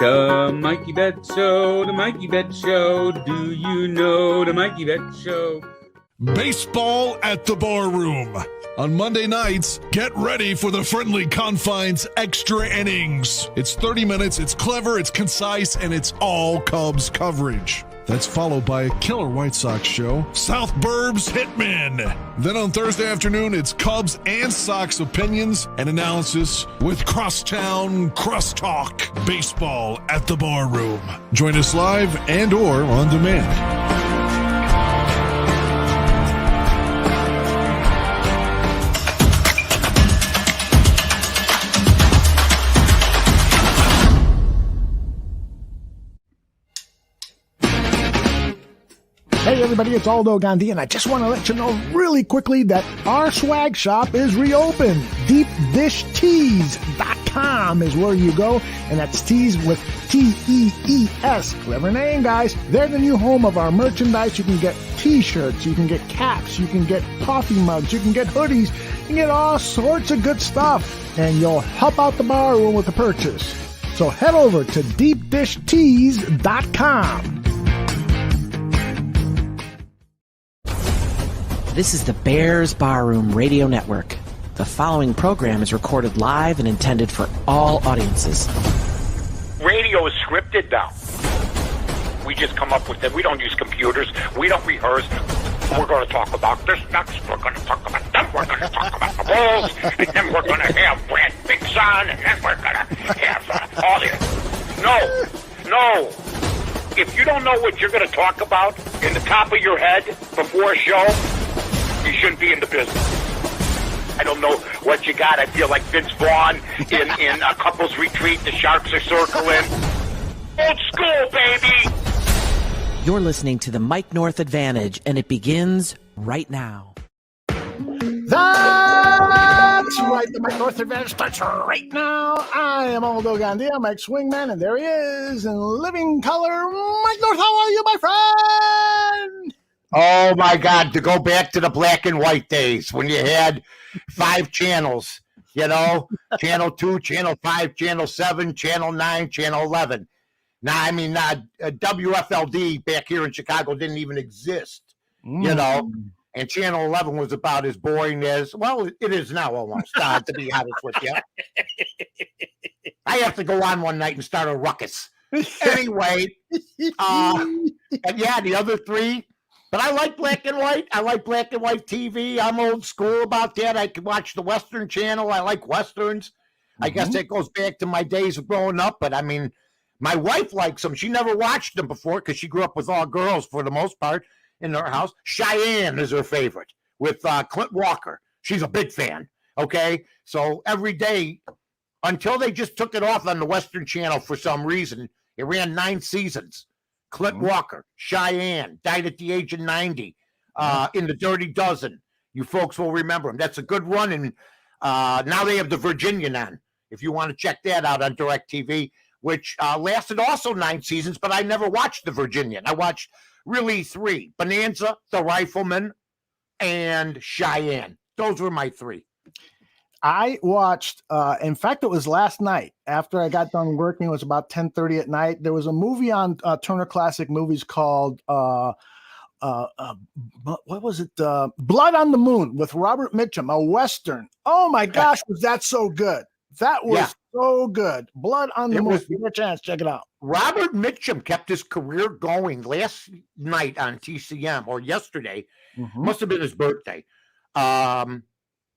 The Mikey Bet Show, the Mikey Bet Show. Do you know the Mikey Bet Show? Baseball at the Barroom. On Monday nights, get ready for the Friendly Confines Extra Innings. It's 30 minutes, it's clever, it's concise, and it's all Cubs coverage. That's followed by a killer White Sox show, South Burbs Hitmen. Then on Thursday afternoon, it's Cubs and Sox opinions and analysis with Crosstown Crosstalk. Baseball at the Barroom. Join us live and or on demand. Hey everybody, it's Aldo Gandhi, and I just want to let you know really quickly that our swag shop is reopened. DeepDishTees.com is where you go, and that's tees with T-E-E-S. Clever name, guys. They're the new home of our merchandise. You can get t-shirts, you can get caps, you can get coffee mugs, you can get hoodies, you can get all sorts of good stuff, and you'll help out the bar room with the purchase. So head over to DeepDishTees.com. This is the Bears Barroom Radio Network. The following program is recorded live and intended for all audiences. Radio is scripted now. We just come up with it. We don't use computers. We don't rehearse. We're going to talk about this next. We're going to talk about them. We're going to talk about the Bulls. And then we're going to have Brad Bigson. And then we're going to have all this. No. If you don't know what you're going to talk about in the top of your head before a show, you shouldn't be in the business. I don't know what you got. I feel like Vince Vaughn in a couple's retreat. The Sharks are circling. Old school, baby. You're listening to the Mike North Advantage, and it begins right now. That's right. The Mike North Advantage starts right now. I am Aldo Gandhi. I'm Mike's wingman, and there he is in living color. Mike North, how are you, my friend? Oh, my God, to go back to the black and white days when you had 5 channels, you know, Channel 2, Channel 5, Channel 7, Channel 9, Channel 11. Now, I mean, WFLD back here in Chicago didn't even exist, you know, and Channel 11 was about as boring as, well, it is now almost, to be honest with you. I have to go on one night and start a ruckus. Anyway, and yeah, the other 3. But I like black and white. I like black and white TV. I'm old school about that. I can watch the Western Channel. I like Westerns. I guess that goes back to my days of growing up. But, I mean, my wife likes them. She never watched them before because she grew up with all girls for the most part in her house. Cheyenne is her favorite with Clint Walker. She's a big fan, okay? So every day, until they just took it off on the Western Channel for some reason, it ran 9 seasons. Clint Walker, Cheyenne, died at the age of 90 in the Dirty Dozen. You folks will remember him. That's a good run. And now they have the Virginian on, if you want to check that out on DirecTV, which lasted also 9 seasons, but I never watched the Virginian. I watched really 3, Bonanza, The Rifleman, and Cheyenne. Those were my 3. I watched, in fact, it was last night after I got done working. It was about 10:30 at night. There was a movie on Turner Classic Movies called, what was it? Blood on the Moon with Robert Mitchum, a Western. Oh my gosh, was that so good? That was so good. Blood on the Moon. Give it a chance. Check it out. Robert Mitchum kept his career going last night on TCM, or yesterday. Must have been his birthday.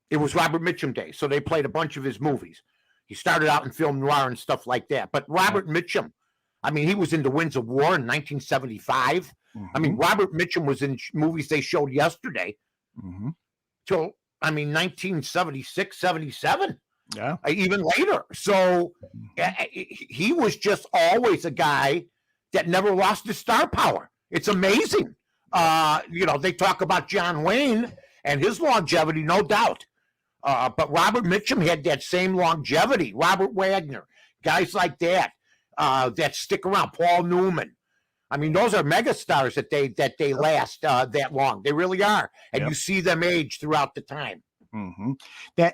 It was Robert Mitchum Day, so they played a bunch of his movies. He started out in film noir and stuff like that. But Robert Mitchum, I mean, he was in The Winds of War in 1975. I mean, Robert Mitchum was in movies they showed yesterday. Till, I mean, 1976, 77. Yeah. Even later. So he was just always a guy that never lost his star power. It's amazing. You know, they talk about John Wayne and his longevity, no doubt. But Robert Mitchum had that same longevity. Robert Wagner, guys like that, that stick around. Paul Newman. I mean, those are megastars that they last that long. They really are, and you see them age throughout the time. Mm-hmm.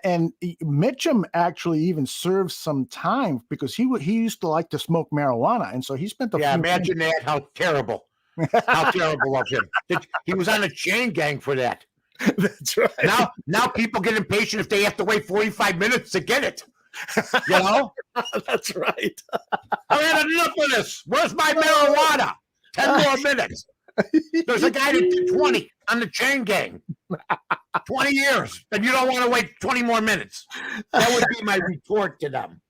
And Mitchum actually even served some time because he used to like to smoke marijuana, and so he spent imagine that. How terrible of him. He was on a chain gang for that. That's right. Now people get impatient if they have to wait 45 minutes to get it. You know? That's right. I had enough of this. Where's my marijuana? 10 more minutes. There's a guy that did 20 on the chain gang. 20 years. And you don't want to wait 20 more minutes. That would be my retort to them.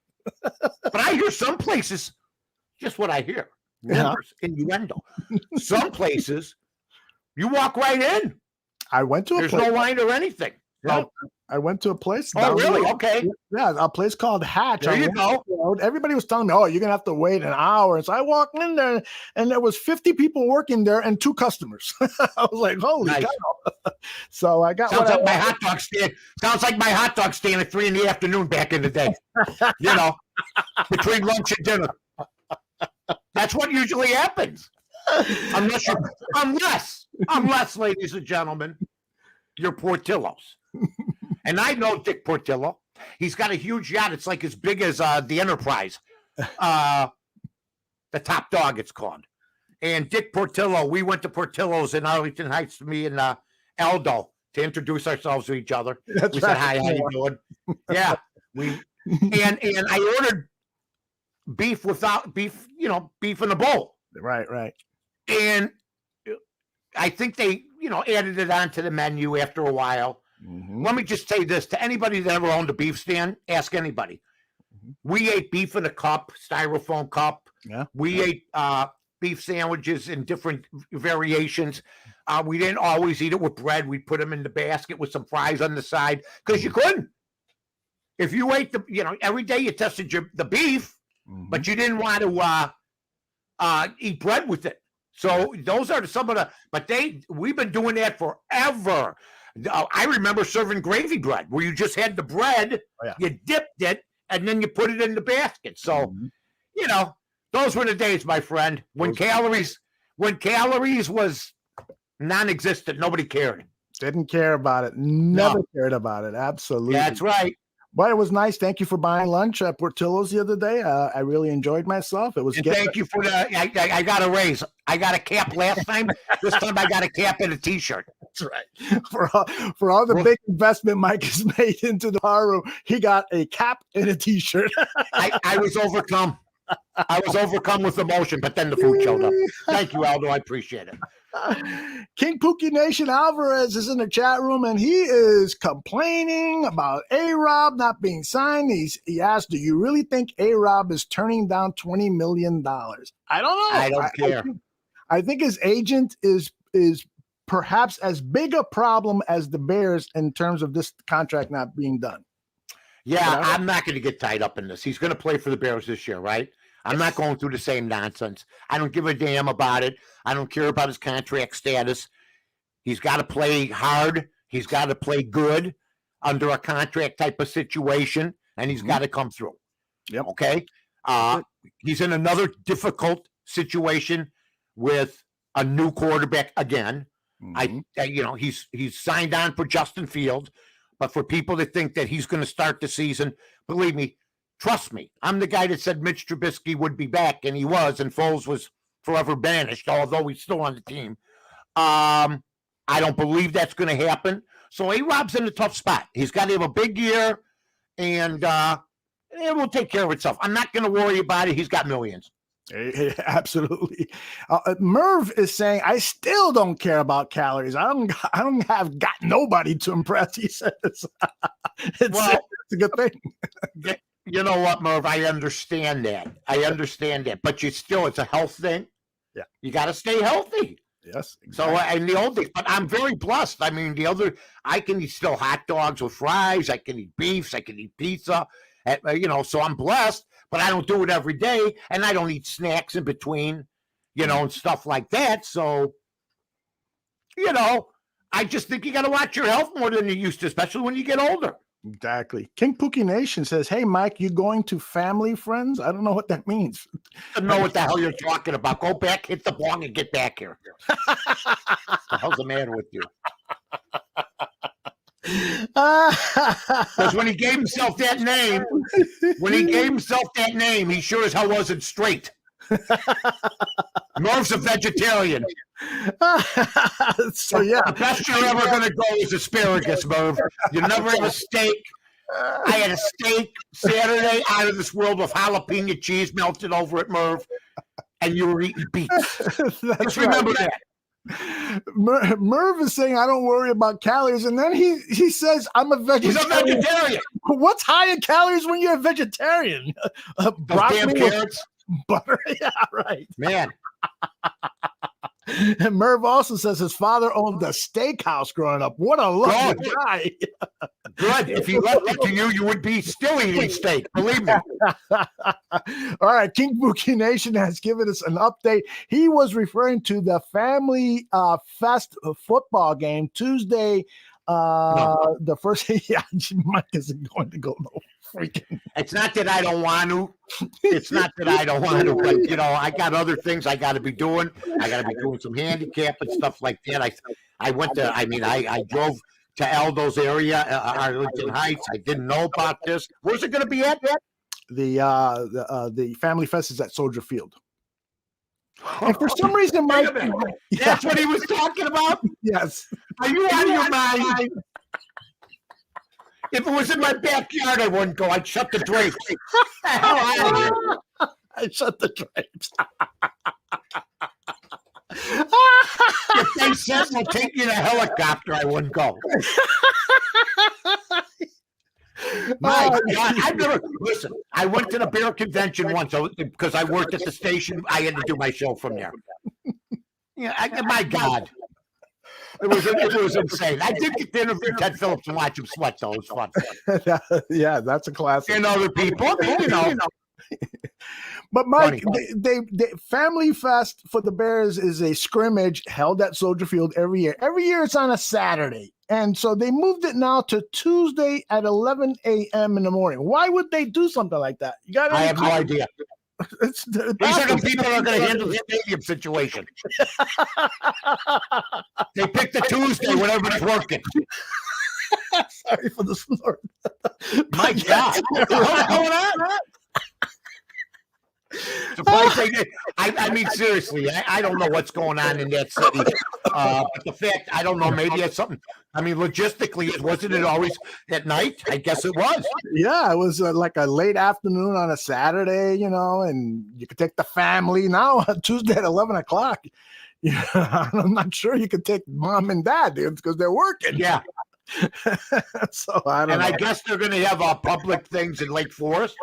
But I hear some places, just what I hear. Innuendo. Some places, you walk right in. I went to a There's place. no line or anything. Yeah, I went to a place. Oh, really? Okay. Yeah, a place called Hatch. There you go. Everybody was telling me, "Oh, you're gonna have to wait an hour." And so I walked in there, and there was 50 people working there and 2 customers. I was like, "Holy cow!" So I got. Sounds like my hot dog stand. Sounds like my hot dog stand at 3 PM back in the day. You know, between lunch and dinner. That's what usually happens. Unless, ladies and gentlemen, you're Portillo's. And I know Dick Portillo. He's got a huge yacht. It's like as big as the Enterprise. The Top Dog, it's called. And Dick Portillo, we went to Portillo's in Arlington Heights, me and Aldo, to introduce ourselves to each other. We said, "Hi, how you doing?" Yeah. And I ordered beef without beef, beef in a bowl. Right. And I think they, added it onto the menu after a while. Mm-hmm. Let me just say this to anybody that ever owned a beef stand. Ask anybody. Mm-hmm. We ate beef in a cup, styrofoam cup. Yeah. We ate beef sandwiches in different variations. We didn't always eat it with bread. We put them in the basket with some fries on the side because you couldn't. If you ate every day you tested the beef, mm-hmm. but you didn't want to eat bread with it. So those are some of but we've been doing that forever. I remember serving gravy bread where you just had the bread, you dipped it, and then you put it in the basket. So, those were the days, my friend, when calories was non-existent. Nobody cared. Didn't care about it. Never cared about it. Absolutely. That's right. But it was nice. Thank you for buying lunch at Portillo's the other day. I really enjoyed myself. It was. And thank you for I got a raise. I got a cap last time. This time I got a cap and a T-shirt. That's right. For all the big investment Mike has made into the bar room, he got a cap and a T-shirt. I was overcome. I was overcome with emotion, but then the food showed up. Thank you, Aldo. I appreciate it. King Pookie Nation Alvarez is in the chat room, and he is complaining about A-Rob not being signed. He asked, "Do you really think A-Rob is turning down $20 million?" I don't know. I don't care. I think his agent is perhaps as big a problem as the Bears in terms of this contract not being done. Yeah, I'm not going to get tied up in this. He's going to play for the Bears this year, right? I'm not going through the same nonsense. I don't give a damn about it. I don't care about his contract status. He's got to play hard. He's got to play good under a contract type of situation, and he's got to come through. Yep. Okay? He's in another difficult situation with a new quarterback again. Mm-hmm. He's signed on for Justin Fields, but for people that think that he's going to start the season, believe me, trust me, I'm the guy that said Mitch Trubisky would be back, and he was, and Foles was forever banished, although he's still on the team. I don't believe that's going to happen. So A-Rob's in a tough spot. He's got to have a big year, and it will take care of itself. I'm not going to worry about it. He's got millions. Absolutely. Merv is saying, "I still don't care about calories. I don't have got nobody to impress." He says, "It's a good thing." You know what, Merv? I understand that. But it's a health thing. Yeah. You got to stay healthy. Yes. Exactly. So in the old days, but I'm very blessed. I mean, I can eat still hot dogs with fries. I can eat beefs. I can eat pizza. So I'm blessed, but I don't do it every day, and I don't eat snacks in between, and stuff like that. So, I just think you got to watch your health more than you used to, especially when you get older. Exactly. King Pookie Nation says, "Hey, Mike, you going to family friends?" I don't know what that means. I don't know what the hell you're talking about. Go back, hit the bong, and get back here. What the hell's the matter with you? Because when he gave himself that name, he sure as hell wasn't straight. Merv's a vegetarian. So yeah, The best you're ever going to go is asparagus, Merv. You never have a steak. I had a steak Saturday out of this world with jalapeno cheese melted over it, Merv. And you were eating beets. Just remember that. Merv is saying, I don't worry about calories. And then he says, I'm a vegetarian. He's a vegetarian. What's high in calories when you're a vegetarian? Damn carrots. Butter. Yeah, right. Man. And Merv also says his father owned a steakhouse growing up. What a lucky guy. Good. If he left it to you, you would be still eating steak. Believe me. All right. King Bookie Nation has given us an update. He was referring to the Family Fest football game Tuesday. The first, yeah, Mike isn't going to go no freaking. It's not that I don't want to. It's not that I don't want to, but you know, I got other things I got to be doing. I got to be doing some handicap and stuff like that. I went to. I mean, I drove to Aldo's area, Arlington Heights. I didn't know about this. Where's it going to be at? The Family Fest is at Soldier Field. And for some reason, Mike, that's what he was talking about. Yes. Are you out of your mind? If it was in my backyard, I wouldn't go. I'd shut the drapes. I shut the drapes. If they said we'll take you in a helicopter, I wouldn't go. My God, I've never listen. I went to the bear convention once because I worked at the station. I had to do my show from there. Yeah, my God, it was insane. I did get to interview Ted Phillips and watch him sweat. Though it was fun. Yeah, that's a classic. And other people, you know. But Mike, they Family Fest for the Bears is a scrimmage held at Soldier Field every year. Every year it's on a Saturday. And so they moved it now to Tuesday at 11 a.m. in the morning. Why would they do something like that? I have no idea. These are the people that are going to handle the stadium situation. They picked the Tuesday when everybody's working. Sorry for the snort. My God. What's going on? I mean, seriously, I don't know what's going on in that city. But the fact, I don't know, maybe it's something. I mean, logistically, wasn't it always at night? I guess it was. Yeah, it was like a late afternoon on a Saturday, you know, and you could take the family. Now, Tuesday at 11 o'clock, yeah, I'm not sure you could take mom and dad because they're working. Yeah. So I don't know. I guess they're going to have public things in Lake Forest.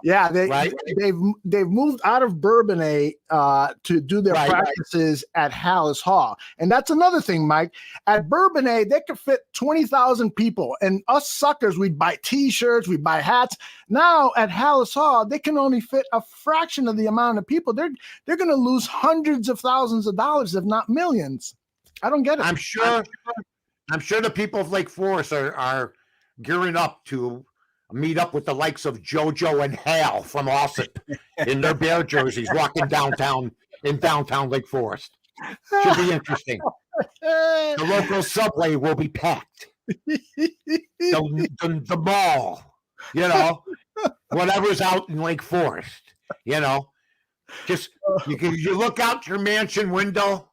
Yeah, they've moved out of Bourbonnais to do their practices at Hallis Hall. And that's another thing, Mike. At Bourbonnais, they could fit 20,000 people. And us suckers, we'd buy T-shirts, we'd buy hats. Now at Hallis Hall, they can only fit a fraction of the amount of people. They're going to lose hundreds of thousands of dollars, if not millions. I don't get it. I'm sure the people of Lake Forest are gearing up to meet up with the likes of JoJo and Hal from Ossip in their bear jerseys walking downtown in downtown Lake Forest. Should be interesting. The local subway will be packed. The mall, you know, whatever's out in Lake Forest, you know. Just you look out your mansion window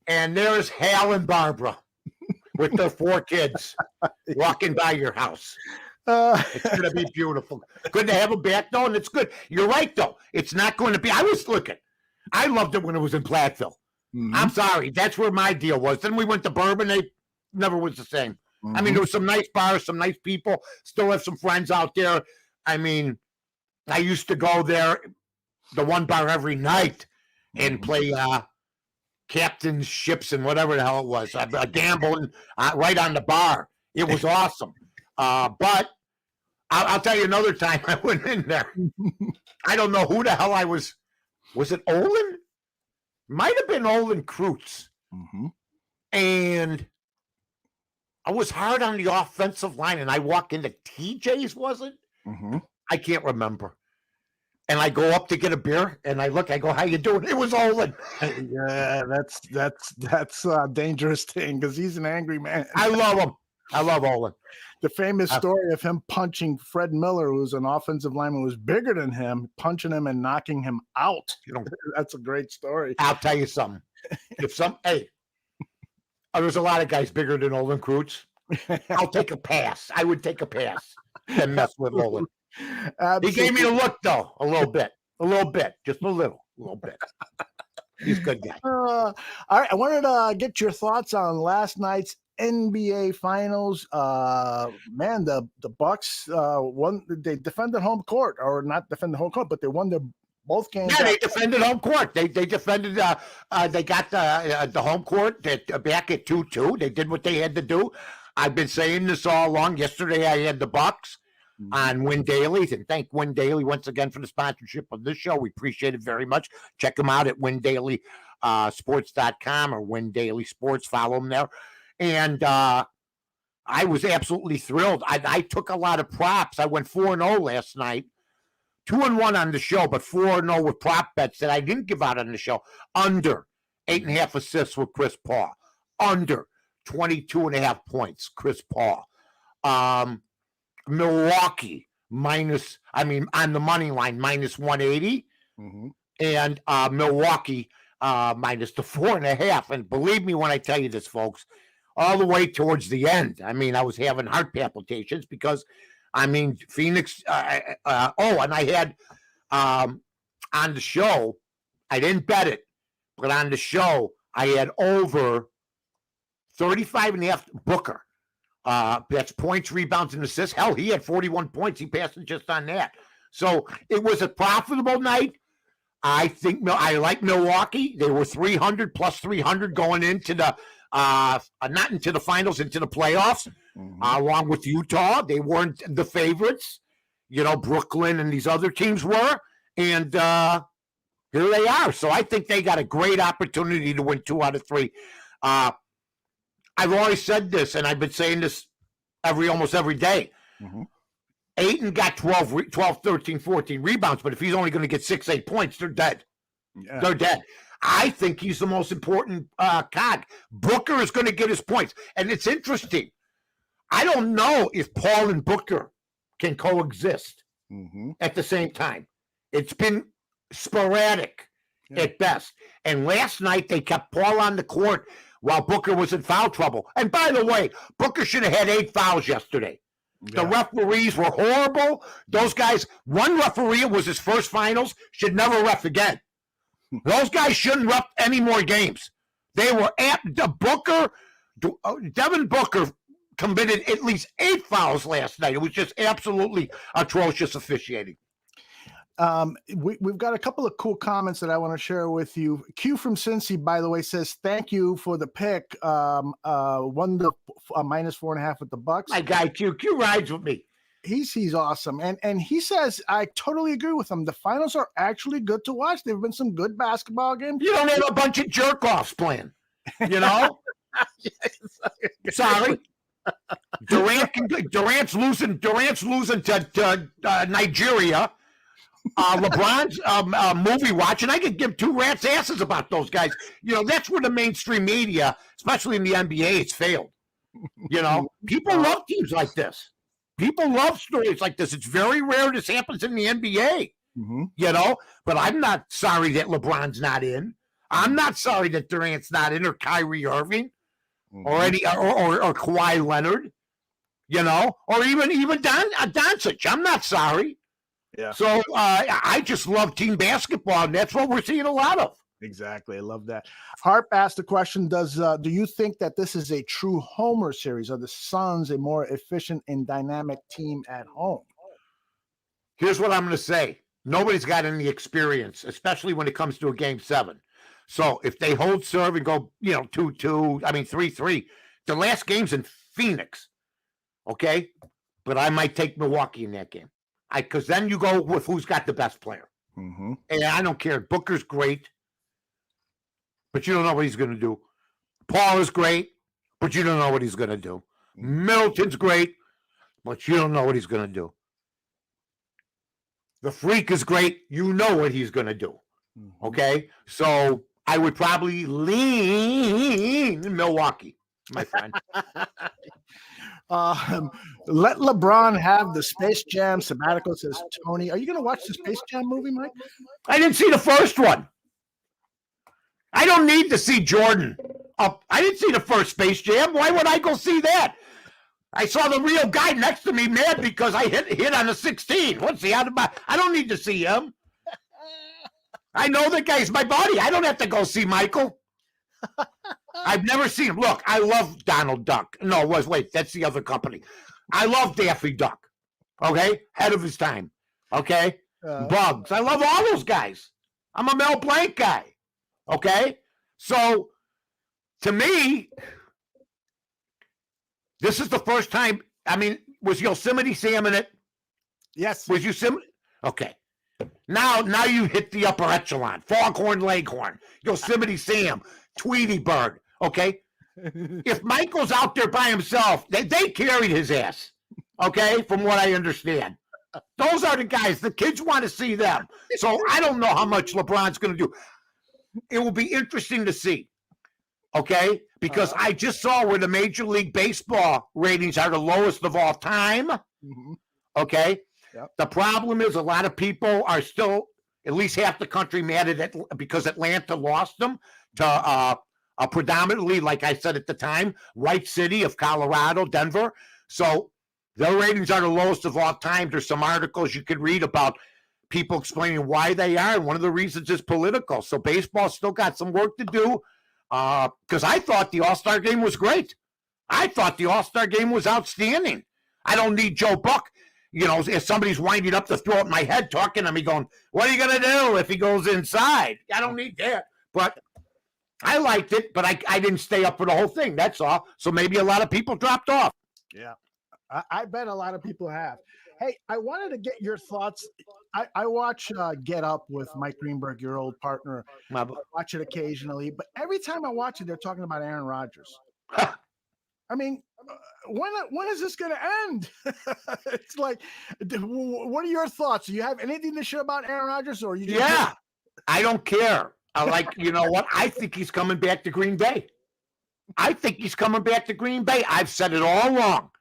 and there's Hal and Barbara with their 4 kids walking by your house. It's going to be beautiful. Good to have them back, though, and it's good. You're right, though. It's not going to be. I was looking. I loved it when it was in Platteville. Mm-hmm. I'm sorry. That's where my deal was. Then we went to Bourbon. They never was the same. Mm-hmm. I mean, there was some nice bars, some nice people. Still have some friends out there. I mean, I used to go there, the one bar every night, and play captain's ships and whatever the hell it was. I gambled right on the bar. It was awesome. But I'll tell you another time I went in there. I don't know who the hell I was. Was it Olin? Might have been Olin Kreutz. Mm-hmm. And I was hard on the offensive line, and I walk into TJ's, was it? Mm-hmm. I can't remember. And I go up to get a beer, and I look, I go, how you doing? It was Olin. Yeah, that's a dangerous thing because he's an angry man. I love him. I love Olin. The famous story of him punching Fred Miller, who's an offensive lineman, who was bigger than him, punching him and knocking him out. That's a great story. I'll tell you something. There's a lot of guys bigger than Olin Kreutz. I'll take a pass. I would take a pass and mess with Olin. He gave me a look, though, a little bit, just a little bit. He's a good guy. All right, I wanted to get your thoughts on last night's NBA Finals. Man, the Bucks won. They defended home court, or not defended home court, but they won both games. Yeah, they defended home court. They defended. They got the home court back at 2-2. They did what they had to do. I've been saying this all along. Yesterday, I had the Bucks on Win Dailies, and thank Win Daily once again for the sponsorship of this show. We appreciate it very much. Check them out at WinDailySports.com or Win Daily Sports. Follow them there. And I was absolutely thrilled. I took a lot of props. I went 4-0 last night, 2-1 on the show, but 4-0 with prop bets that I didn't give out on the show. Under 8.5 assists with Chris Paul. Under 22.5 points, Chris Paul. Milwaukee on the money line, minus 180. Mm-hmm. And Milwaukee minus the 4.5. And believe me when I tell you this, folks, all the way towards the end, I was having heart palpitations because, Phoenix. And I had on the show, I didn't bet it, but on the show, I had over 35.5 Booker. That's points, rebounds, and assists. Hell, he had 41 points. He passed it just on that. So it was a profitable night. I think I like Milwaukee. They were 300 plus 300 going into the not into the finals, into the playoffs, along with Utah. They weren't the favorites. Brooklyn and these other teams were. And here they are. So I think they got a great opportunity to win 2 out of 3. I've always said this, and I've been saying this almost every day. Mm-hmm. Ayton got 12, 13, 14 rebounds, but if he's only going to get 6-8 points, they're dead. Yeah. They're dead. I think he's the most important cog. Booker is going to get his points. And it's interesting. I don't know if Paul and Booker can coexist at the same time. It's been sporadic at best. And last night they kept Paul on the court while Booker was in foul trouble. And by the way, Booker should have had 8 fouls yesterday. Yeah. The referees were horrible. Those guys, one referee, it was his first finals, should never ref again. Those guys shouldn't ref any more games. They were Devin Booker committed at least 8 fouls last night. It was just absolutely atrocious officiating. We've got a couple of cool comments that I want to share with you. Q from Cincy, by the way, says thank you for the pick. Won the minus 4.5 with the Bucks. My guy Q rides with me. He's awesome, and he says I totally agree with him. The finals are actually good to watch. There've been some good basketball games. You don't have a bunch of jerk offs playing, Sorry. Durant's losing to Nigeria. LeBron's movie watching. I could give 2 rats' asses about those guys. That's where the mainstream media, especially in the NBA, it's failed. People love teams like this. People love stories like this. It's very rare this happens in the NBA. But I'm not sorry that LeBron's not in. I'm not sorry that Durant's not in, or Kyrie Irving, or Kawhi Leonard, or even Doncic. I'm not sorry. Yeah. So I just love team basketball, and that's what we're seeing a lot of. Exactly. I love that. Harp asked the question, do you think that this is a true homer series? Are the Suns a more efficient and dynamic team at home? Here's what I'm going to say. Nobody's got any experience, especially when it comes to a Game 7. So if they hold serve and go, 2-2, 3-3, the last game's in Phoenix, okay? But I might take Milwaukee in that game. Because then you go with who's got the best player. And I don't care. Booker's great, but you don't know what he's going to do. Paul is great, but you don't know what he's going to do. Middleton's great, but you don't know what he's going to do. The Freak is great. You know what he's going to do. Okay? So I would probably lean Milwaukee, my friend. Let LeBron have the Space Jam sabbatical, says Tony. Are you going to watch the Space Jam movie, Mike? I didn't see the first one. I don't need to see Jordan up. I didn't see the first Space Jam. Why would I go see that? I saw the real guy next to me mad because I hit on a 16. What's he out about? I don't need to see him. I know the guy's my buddy. I don't have to go see Michael. I've never seen him. Look, I love Donald Duck. No, wait, that's the other company. I love Daffy Duck. Okay? Head of his time. Okay? Bugs. I love all those guys. I'm a Mel Blanc guy. Okay? So, to me, this is the first time. I mean, was Yosemite Sam in it? Yes. Was Yosemite? Okay. Now you hit the upper echelon. Foghorn Leghorn, Yosemite Sam, Tweety Bird. Okay. If Michael's out there by himself, they carried his ass. Okay, from what I understand. Those are the guys. The kids want to see them. So I don't know how much LeBron's going to do. It will be interesting to see. Okay, because I just saw where the Major League Baseball ratings are the lowest of all time. Mm-hmm. Okay. Yep. The problem is a lot of people are still, at least half the country, mad at it because Atlanta lost them to a predominantly, like I said at the time, white city of Colorado, Denver. So their ratings are the lowest of all time. There's some articles you could read about people explaining why they are, and one of the reasons is political. So baseball still got some work to do because I thought the All-Star game was great. I thought the All-Star game was outstanding. I don't need Joe Buck. You know, if somebody's winding up to throw at my head, talking to me, going, what are you going to do if he goes inside? I don't need that. But I liked it, but I didn't stay up for the whole thing. That's all. So maybe a lot of people dropped off. Yeah, I bet a lot of people have. Hey, I wanted to get your thoughts. I watch Get Up with Mike Greenberg, your old partner. I watch it occasionally, but every time I watch it, they're talking about Aaron Rodgers. I mean, when is this going to end? It's like, what are your thoughts? Do you have anything to share about Aaron Rodgers, or you? Yeah, I don't care. You know what? I think he's coming back to Green Bay. I think he's coming back to Green Bay. I've said it all along.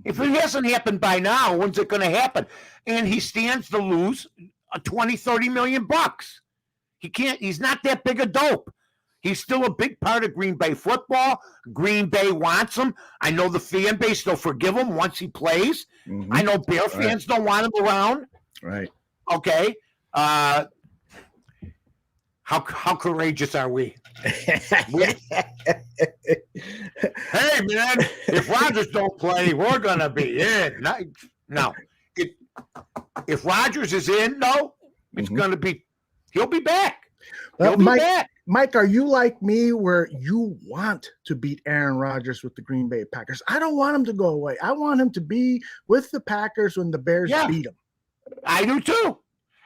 If it hasn't happened by now, when's it going to happen? And he stands to lose $20-30 million. He can't. He's not that big a dope. He's still a big part of Green Bay football. Green Bay wants him. I know the fan base, they'll forgive him once he plays. Mm-hmm. I know Bear fans don't want him around. Right. Okay. How courageous are we? Hey, man, if Rodgers don't play, we're going to be in. No. If Rodgers is in, no, it's going to be – he'll be back. He'll be back. Mike, are you like me where you want to beat Aaron Rodgers with the Green Bay Packers? I don't want him to go away. I want him to be with the Packers when the Bears beat him. I do too.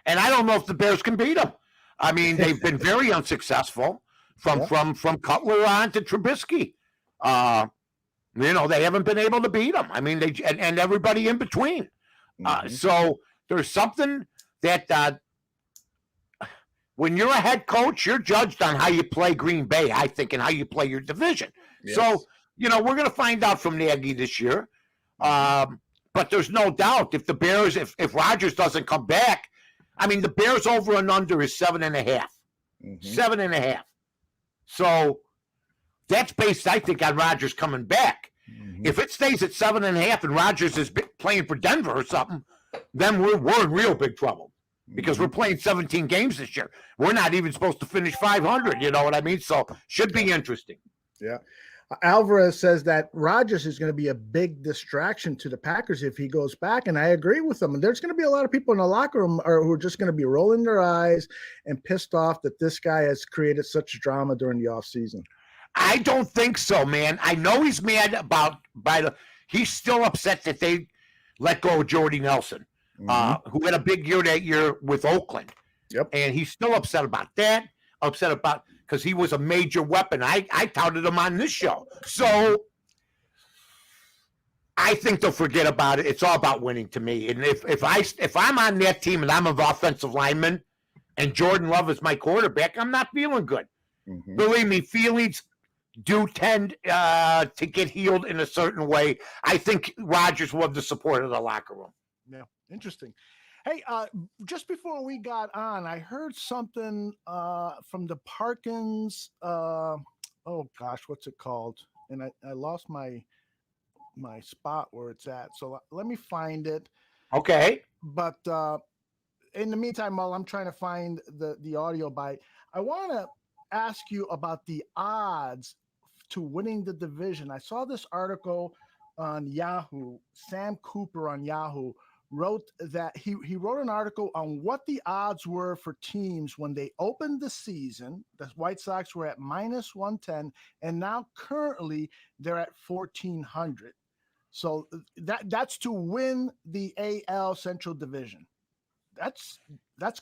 And I don't know if the Bears can beat him. I mean, they've been very unsuccessful from Cutler on to Trubisky. You know, they haven't been able to beat him. I mean, and everybody in between. So there's something that when you're a head coach, you're judged on how you play Green Bay, I think, and how you play your division. Yes. So, you know, we're going to find out from Nagy this year. But there's no doubt if the Bears, if Rodgers doesn't come back, I mean, the Bears over and under is 7.5. 7.5. So that's based, I think, on Rodgers coming back. If it stays at 7.5 and Rodgers is playing for Denver or something, then we're in real big trouble. Because we're playing 17 games this year. We're not even supposed to finish 500, you know what I mean? So should be interesting. Yeah. Alvarez says that Rodgers is going to be a big distraction to the Packers if he goes back, and I agree with him. And there's going to be a lot of people in the locker room who are just going to be rolling their eyes and pissed off that this guy has created such drama during the offseason. I don't think so, man. I know he's mad he's still upset that they let go of Jordy Nelson. Who had a big year that year with Oakland. Yep. And he's still upset about that, because he was a major weapon. I touted him on this show. So I think they'll forget about it. It's all about winning to me. And if I'm on that team and I'm an offensive lineman and Jordan Love is my quarterback, I'm not feeling good. Believe me, feelings do tend to get healed in a certain way. I think Rodgers will have the support of the locker room. Yeah, interesting. Hey, just before we got on, I heard something from the Parkins. Oh gosh, what's it called? And I lost my spot where it's at. So let me find it. Okay. But in the meantime, while I'm trying to find the audio bite, I want to ask you about the odds to winning the division. I saw this article on Yahoo. Sam Cooper on Yahoo wrote that he wrote an article on what the odds were for teams when they opened the season. The White Sox were at minus 110, and now currently they're at 1,400. So that's to win the AL Central Division. That's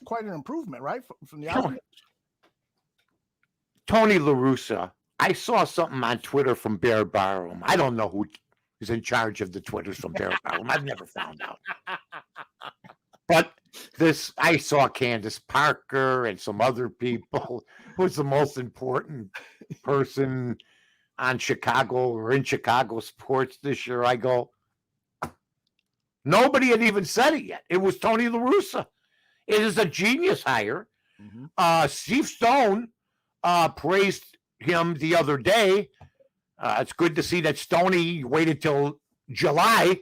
quite an improvement, right? From the outside. Tony La Russa. I saw something on Twitter from Bear Barroom. I don't know who is in charge of the Twitters from Bear Barroom. I've never found out. But I saw Candace Parker and some other people. Who was the most important person on Chicago or in Chicago sports this year? I go, nobody had even said it yet. It was Tony La Russa. It is a genius hire. Mm-hmm. Steve Stone praised him the other day. It's good to see that Stoney waited till July,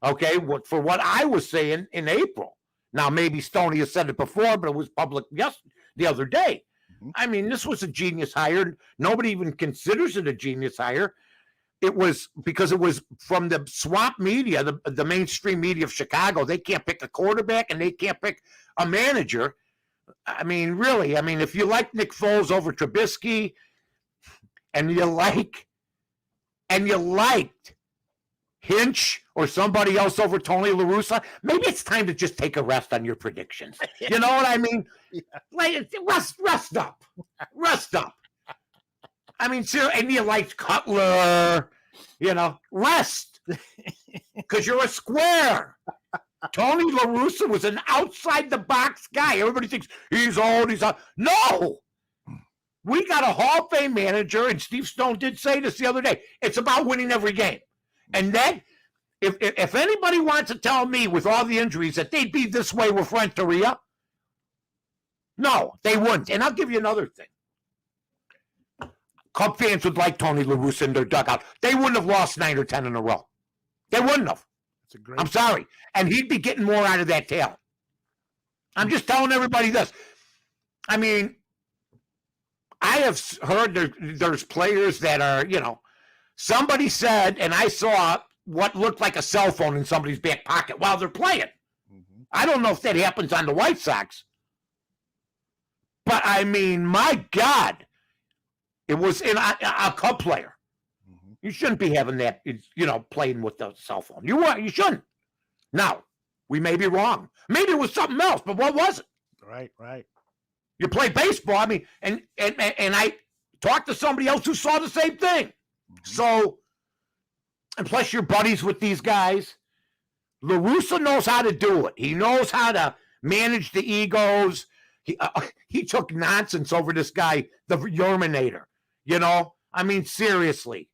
okay, for what I was saying in April. Now, maybe Stoney has said it before, but it was public the other day. Mm-hmm. I mean, this was a genius hire. Nobody even considers it a genius hire. It was because it was from the swamp media, the mainstream media of Chicago. They can't pick a quarterback and they can't pick a manager. I mean, really, if you like Nick Foles over Trubisky and you liked Hinch or somebody else over Tony La Russa, maybe it's time to just take a rest on your predictions. You know what I mean? Yeah. Like, rest up. Rest up. I mean, seriously, and you liked Cutler, rest. Because you're a square. Tony La Russa was an outside-the-box guy. Everybody thinks he's old, he's out. No! We got a Hall of Fame manager, and Steve Stone did say this the other day. It's about winning every game. And then, if anybody wants to tell me with all the injuries that they'd be this way with Renteria, no, they wouldn't. And I'll give you another thing. Cub fans would like Tony La Russa in their dugout. They wouldn't have lost 9 or 10 in a row. They wouldn't have. I'm sorry. And he'd be getting more out of that talent. I'm just telling everybody this. I mean, I have heard there's players that are, somebody said, and I saw what looked like a cell phone in somebody's back pocket while they're playing. Mm-hmm. I don't know if that happens on the White Sox. But, I mean, my God, it was in a Cub player. Mm-hmm. You shouldn't be having that, playing with the cell phone. You shouldn't. Now, we may be wrong. Maybe it was something else, but what was it? Right. You play baseball, and I talked to somebody else who saw the same thing. Mm-hmm. So, and plus you're buddies with these guys. La Russa knows how to do it. He knows how to manage the egos. He took nonsense over this guy, the Yerminator. Seriously.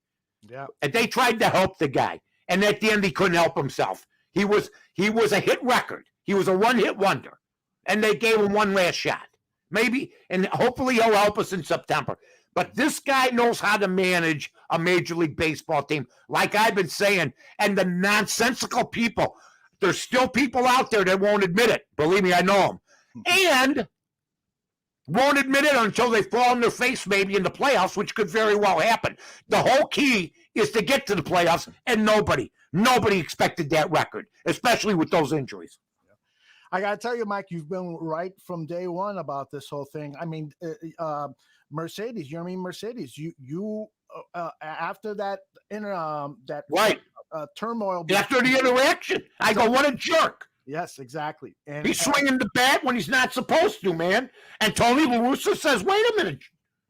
Yeah. And they tried to help the guy, and at the end he couldn't help himself. He was a hit record. He was a one-hit wonder, and they gave him one last shot. Maybe, and hopefully he'll help us in September. But this guy knows how to manage a Major League Baseball team, like I've been saying. And the nonsensical people, there's still people out there that won't admit it. Believe me, I know them. And won't admit it until they fall on their face maybe in the playoffs, which could very well happen. The whole key is to get to the playoffs, and nobody expected that record, especially with those injuries. I got to tell you, Mike, you've been right from day one about this whole thing. I mean, Mercedes, you after that turmoil. After the interaction, I go, what a jerk. Yes, exactly. And he's swinging the bat when he's not supposed to, man. And Tony La Russa says, wait a minute.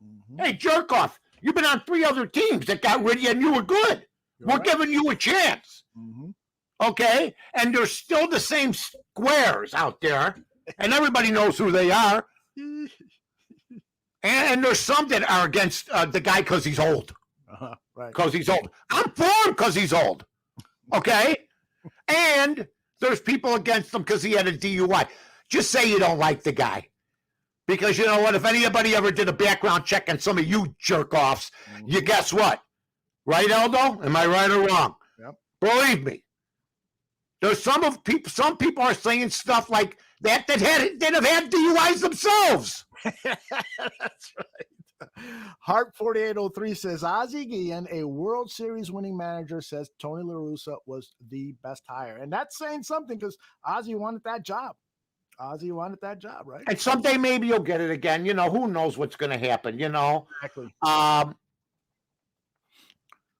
Mm-hmm. Hey, jerk off. You've been on 3 other teams that got rid of you and you were good. We're giving you a chance. Mm-hmm. Okay? And there's still the same squares out there. And everybody knows who they are. And there's some that are against the guy because he's old. Right. Because he's old. I'm for him because he's old. Okay? And there's people against him because he had a DUI. Just say you don't like the guy. Because you know what? If anybody ever did a background check on some of you jerk-offs, you guess what? Right, Eldo? Am I right or wrong? Yep. Believe me. There's some people are saying stuff like that have had DUIs themselves. That's right. Hart 4803 says Ozzie Guillen, a World Series winning manager, says Tony La Russa was the best hire. And that's saying something because Ozzie wanted that job. Right? And someday maybe you'll get it again. You know, who knows what's going to happen, you know? Exactly.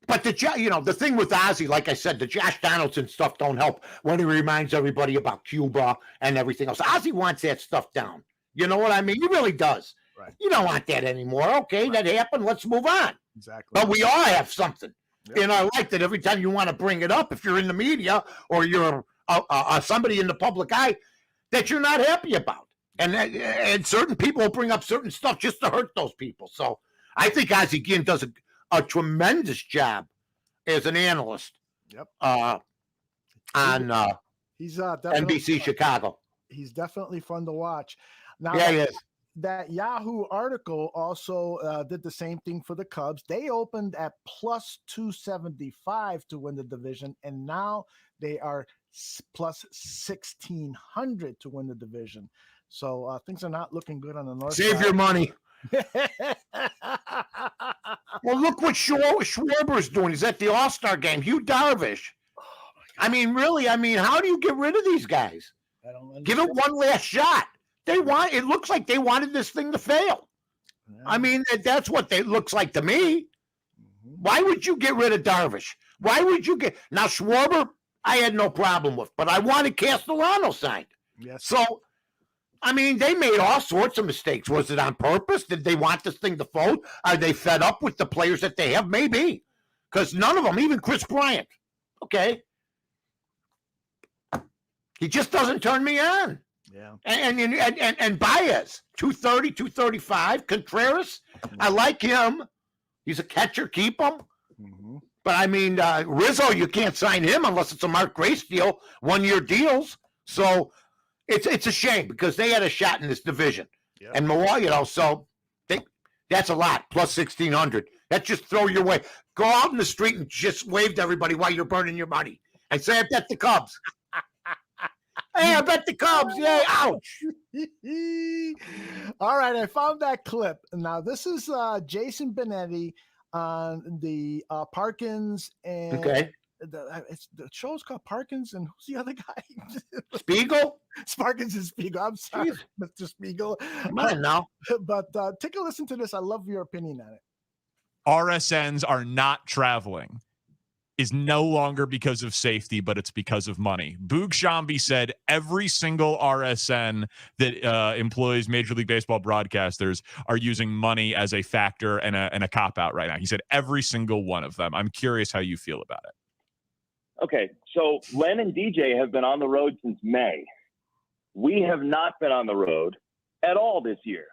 But the thing with Ozzie, like I said, the Josh Donaldson stuff don't help when he reminds everybody about Cuba and everything else. Ozzie wants that stuff down. You know what I mean? He really does. Right. You don't want that anymore. Okay, right. That happened. Let's move on. Exactly. But we all have something in our life that every time you want to bring it up, if you're in the media or you're somebody in the public eye, that you're not happy about. And certain people will bring up certain stuff just to hurt those people. So I think Ozzie Guillen does a tremendous job as an analyst. Yep. On he's NBC Chicago. He's definitely fun to watch. Now, yeah, he is. That Yahoo article also did the same thing for the Cubs. They opened at plus 275 to win the division, and now they are plus 1,600 to win the division. So things are not looking good on the north side. Save your money. Well, look what Schwarber's doing. He's at the All-Star game. Hugh Darvish. Oh, I mean, really, how do you get rid of these guys? I don't understand. Give it one last shot. It looks like they wanted this thing to fail. Yeah. I mean, that's what it looks like to me. Mm-hmm. Why would you get rid of Darvish? Why would you now Schwarber? I had no problem with, but I wanted Castellano signed. Yes. So, I mean, they made all sorts of mistakes. Was it on purpose? Did they want this thing to fold? Are they fed up with the players that they have? Maybe, because none of them, even Chris Bryant, okay, he just doesn't turn me on. Yeah. And Baez, 230, 235. Contreras, I like him. He's a catcher. Keep him. Mm-hmm. But I mean, Rizzo, you can't sign him unless it's a Mark Grace deal, 1-year deals. So it's a shame because they had a shot in this division. Yep. And Milwaukee, so that's a lot, plus 1,600. That's just throw your way. Go out in the street and just wave to everybody while you're burning your money. And say, I bet the Cubs. Hey, I bet the Cubs. Yay, ouch. All right, I found that clip. Now, this is Jason Benetti on the Parkins and okay. The show's called Parkins and who's the other guy? Spiegel? Sparkins and Spiegel. I'm sorry, Jeez. Mr. Spiegel. Come on now. But take a listen to this. I love your opinion on it. RSNs are not traveling is no longer because of safety, but it's because of money. Boog Shambi said every single RSN that employs Major League Baseball broadcasters are using money as a factor and a cop-out right now. He said every single one of them. I'm curious how you feel about it. Okay, so Len and DJ have been on the road since May. We have not been on the road at all this year.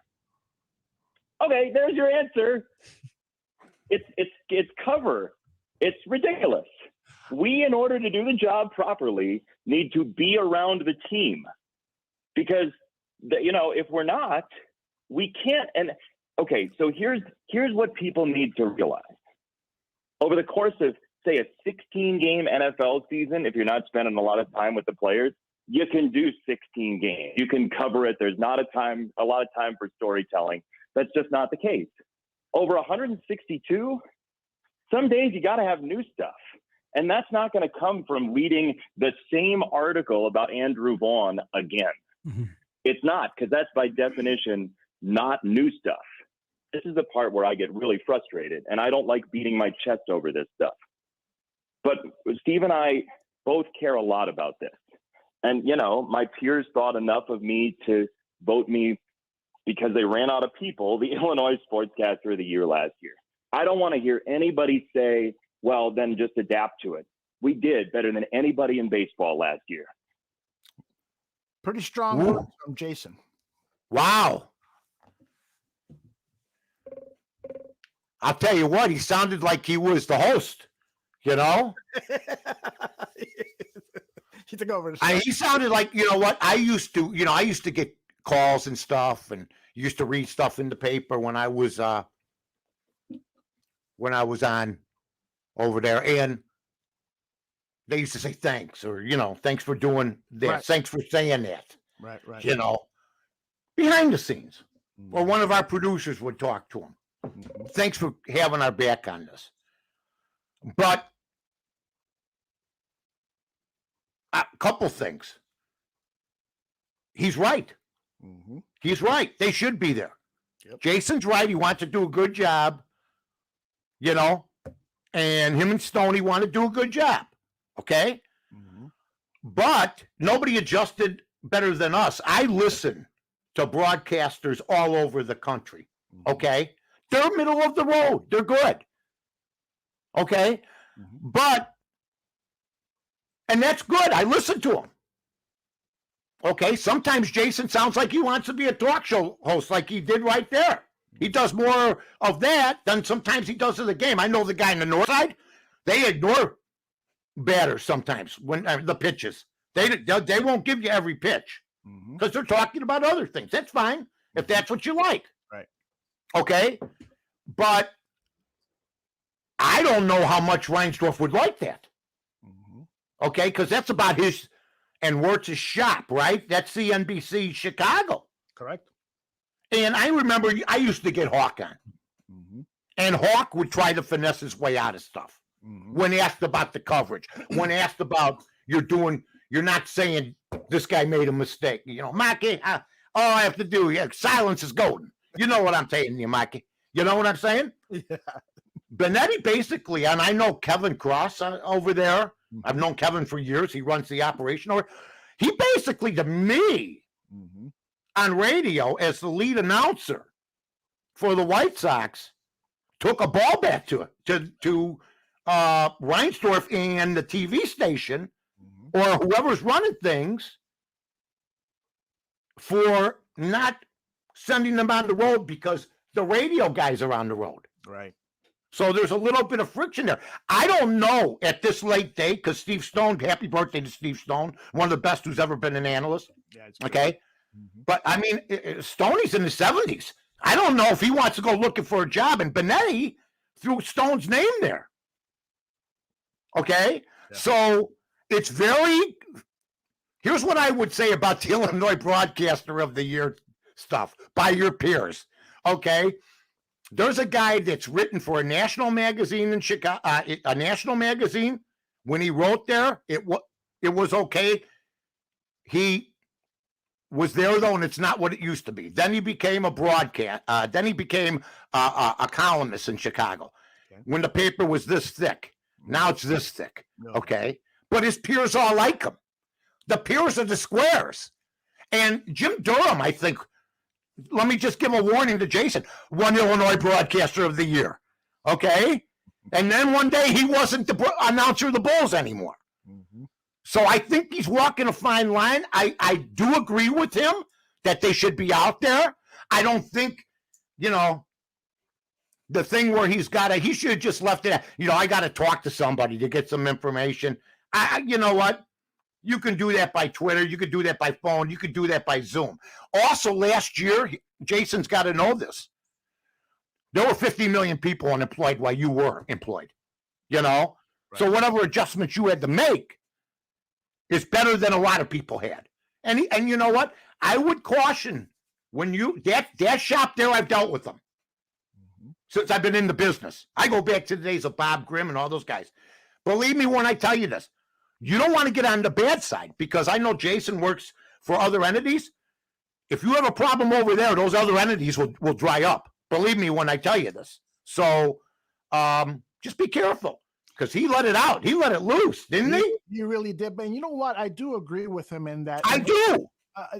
Okay, there's your answer. It's cover. It's ridiculous. We, in order to do the job properly, need to be around the team because, if we're not, we can't. And okay, so here's what people need to realize. Over the course of, say, a 16-game NFL season, if you're not spending a lot of time with the players, you can do 16 games. You can cover it. There's not a lot of time for storytelling. That's just not the case. Over 162, some days you got to have new stuff. And that's not going to come from reading the same article about Andrew Vaughn again. Mm-hmm. It's not, because that's by definition not new stuff. This is the part where I get really frustrated, and I don't like beating my chest over this stuff. But Steve and I both care a lot about this. And, my peers thought enough of me to vote me because they ran out of people, the Illinois Sportscaster of the Year last year. I don't want to hear anybody say, well, then just adapt to it. We did better than anybody in baseball last year. Pretty strong words from Jason. Wow. I'll tell you what, he sounded like he was the host, you know? He took over the show. He sounded like, you know what, I used to get calls and stuff, and used to read stuff in the paper when I was on over there, and they used to say thanks, or, thanks for doing that. Right. Thanks for saying that. Right. Behind the scenes. Or one of our producers would talk to him. Thanks for having our back on this. But a couple things. He's right. He's right. They should be there. Yep. Jason's right. He wants to do a good job, and him and Stoney want to do a good job. Okay? But nobody adjusted better than us. I listen to broadcasters all over the country. Okay? They're middle of the road. They're good. Okay? And that's good. I listen to them. Okay? Sometimes Jason sounds like he wants to be a talk show host, like he did right there. He does more of that than sometimes he does of the game. I know the guy in the north side, they ignore batters sometimes when the pitches. They won't give you every pitch because they're talking about other things. That's fine if that's what you like. Right. Okay? But I don't know how much Reinsdorf would like that. Okay? Because that's about his and Wirtz's shop, right? That's CNBC Chicago. Correct. And I remember I used to get Hawk on. And Hawk would try to finesse his way out of stuff. When asked about the coverage, when asked about you're not saying this guy made a mistake. Maki, all I have to do, silence is golden. You know what I'm saying, Maki. You know what I'm saying? Yeah. Benetti basically, and I know Kevin Cross over there. I've known Kevin for years. He runs the operation over. He basically, to me, on radio as the lead announcer for the White Sox, took a ball bat to Reinsdorf and the TV station or whoever's running things for not sending them on the road because the radio guys are on the road. Right. So there's a little bit of friction there. I don't know at this late date because Steve Stone, happy birthday to Steve Stone, one of the best who's ever been an analyst. Yeah, okay. But I mean, Stoney's in the 70s. I don't know if he wants to go looking for a job, and Benetti threw Stone's name there. Okay. Yeah. So it's here's what I would say about the Illinois Broadcaster of the Year stuff by your peers. Okay. There's a guy that's written for a national magazine in Chicago, a national magazine. When he wrote there, it was okay. He was there though, and it's not what it used to be. Then he became a then he became a columnist in Chicago. Okay. When the paper was this thick. Now it's this thick. No. Okay. But his peers all like him. The peers are the squares. And Jim Durham, I think, let me just give a warning to Jason, won Illinois Broadcaster of the Year. Okay? And then one day he wasn't the announcer of the Bulls anymore. So I think he's walking a fine line. I do agree with him that they should be out there. I don't think, the thing where he should have just left it. I got to talk to somebody to get some information. You know what? You can do that by Twitter. You could do that by phone. You could do that by Zoom. Also, last year, Jason's got to know this. There were 50 million people unemployed while you were employed. Right. So whatever adjustments you had to make is better than a lot of people had. And you know what? I would caution when that shop there, I've dealt with them since I've been in the business. I go back to the days of Bob Grimm and all those guys. Believe me when I tell you this. You don't want to get on the bad side because I know Jason works for other entities. If you have a problem over there, those other entities will dry up. Believe me when I tell you this. So just be careful because he let it out. He let it loose, didn't he? He really did. But you know what? I do agree with him in that. I do.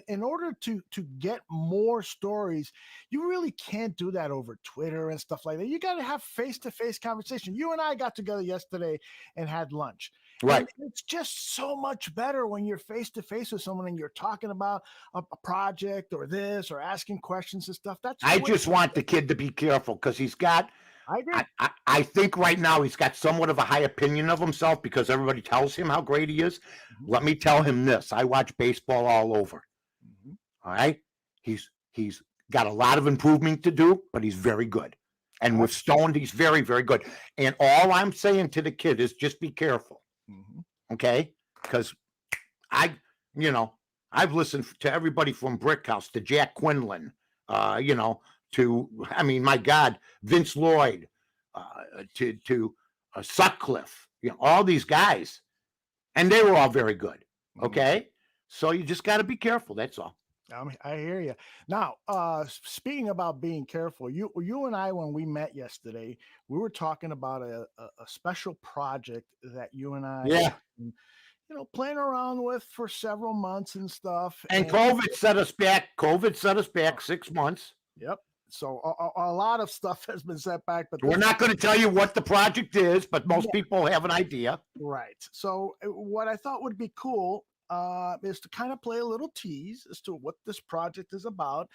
In order to get more stories, you really can't do that over Twitter and stuff like that. You got to have face-to-face conversation. You and I got together yesterday and had lunch. Right. And it's just so much better when you're face-to-face with someone and you're talking about a project or this or asking questions and stuff. I just want the kid to be careful because he's got I agree. I think right now he's got somewhat of a high opinion of himself because everybody tells him how great he is. Let me tell him this. I watch baseball all over. All right? He's got a lot of improvement to do, but he's very good. And with Stone, he's very, very good. And all I'm saying to the kid is just be careful. Okay? Because I've listened to everybody from Brickhouse to Jack Quinlan, to, I mean, my God, Vince Lloyd, to Sutcliffe, all these guys. And they were all very good. Okay? So you just got to be careful. That's all. I hear you. Now, speaking about being careful, you and I, when we met yesterday, we were talking about a special project that you and I, playing around with for several months and stuff. And COVID set us back. 6 months. Yep. So a lot of stuff has been set back. But we're not going to tell you what the project is, but most people have an idea. Right. So what I thought would be cool is to kind of play a little tease as to what this project is about.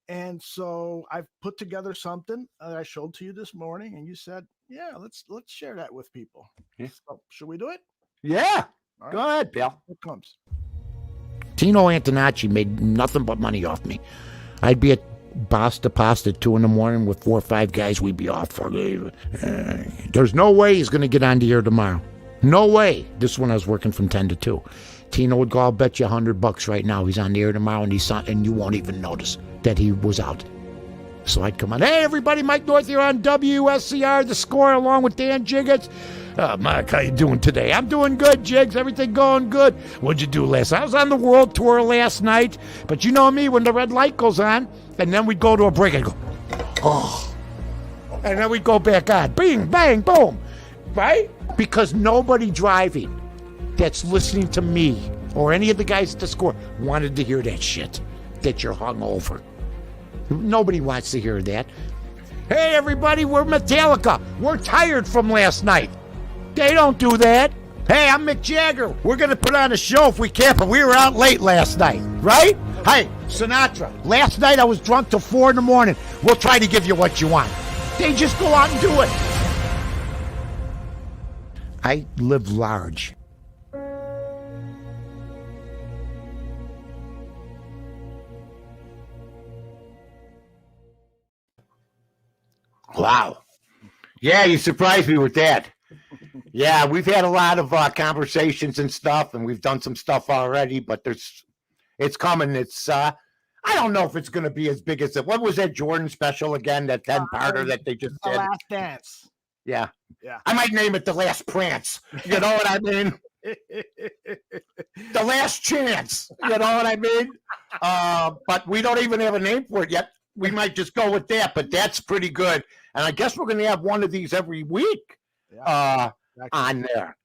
And so I've put together something that I showed to you this morning, and you said, yeah, let's share that with people. Yeah. So should we do it? Yeah. Right. Go ahead, Bill. Here it comes. Tino Antonacci made nothing but money off me. I'd be at Basta Pasta at 2 a.m. with 4 or 5 guys. We'd be off for there's no way he's going to get on the air tomorrow. No way. This one I was working from 10 to 2. Tino would go, I'll bet you $100 right now he's on the air tomorrow, and you won't even notice that he was out. So I'd come on, hey everybody, Mike North here on WSCR, The Score, along with Dan Jiggets. Mike, how you doing today? I'm doing good, Jigs. Everything going good. What'd you do last night? I was on the world tour last night, but you know me, when the red light goes on, and then we'd go to a break, I'd go, oh. And then we'd go back on. Bing, bang, boom. Right? Because nobody driving that's listening to me or any of the guys at The Score wanted to hear that shit, that you're hungover. Nobody wants to hear that. Hey, everybody, we're Metallica. We're tired from last night. They don't do that. Hey, I'm Mick Jagger. We're going to put on a show if we can, but we were out late last night, right? Hey, Sinatra, last night I was drunk till 4 a.m. We'll try to give you what you want. They just go out and do it. I live large. Wow. Yeah, you surprised me with that. Yeah, we've had a lot of conversations and stuff, and we've done some stuff already, but it's coming. It's I don't know if it's going to be as big as what was that Jordan special again, that 10-parter that they just did? The Last Dance. Yeah. Yeah. I might name it The Last Prance. You know what I mean? The Last Chance. You know what I mean? But we don't even have a name for it yet. We might just go with that, but that's pretty good. And I guess we're going to have one of these every week on there.